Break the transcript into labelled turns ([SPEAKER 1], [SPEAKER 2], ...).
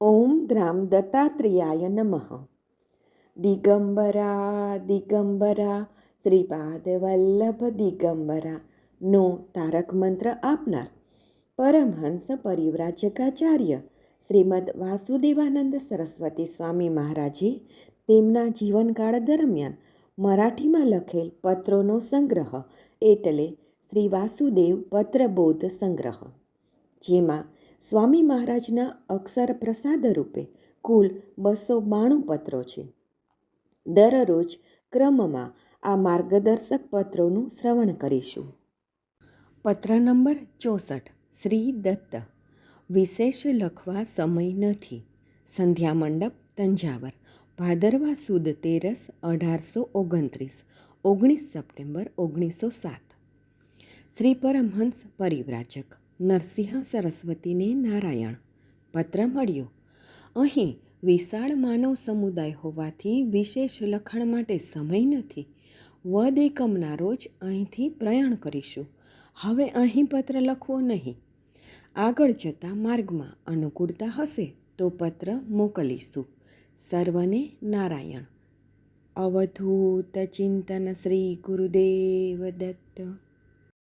[SPEAKER 1] ઓમ દ્રામ દત્તાત્રેયાય નમઃ. દિગંબરા દિગંબરા શ્રીપાદ વલ્લભ દિગંબરા નો તારક મંત્ર આપનાર પરમહંસ પરિવ્રાજકાચાર્ય શ્રીમદ વાસુદેવાનંદ સરસ્વતી સ્વામી મહારાજે તેમના જીવનકાળ દરમિયાન મરાઠીમાં લખેલ પત્રોનો સંગ્રહ એટલે શ્રી વાસુદેવ પત્રબોધ સંગ્રહ, જેમાં સ્વામી મહારાજના અક્ષર પ્રસાદ રૂપે કુલ 292 પત્રો છે. દરરોજ ક્રમમાં આ માર્ગદર્શક પત્રોનું શ્રવણ કરીશું. પત્ર નંબર 64. શ્રી દત્ત. વિશેષ લખવા સમય નથી. સંધ્યા મંડપ, તંજાવર, ભાદરવા સુદ 13, 1829, 19 સપ્ટેમ્બર 1907. શ્રી પરમહંસ પરિવ્રાજક નરસિંહ સરસ્વતીને નારાયણ. પત્ર મળ્યો. અહીં વિશાળ માનવ સમુદાય હોવાથી વિશેષ લખાણ માટે સમય નથી. વદ એકમના રોજ અહીંથી પ્રયાણ કરીશું. હવે અહીં પત્ર લખવો નહીં. આગળ જતાં માર્ગમાં અનુકૂળતા હશે તો પત્ર મોકલીશું. સર્વને નારાયણ. અવધૂત ચિંતન શ્રી ગુરુદેવ દત્ત.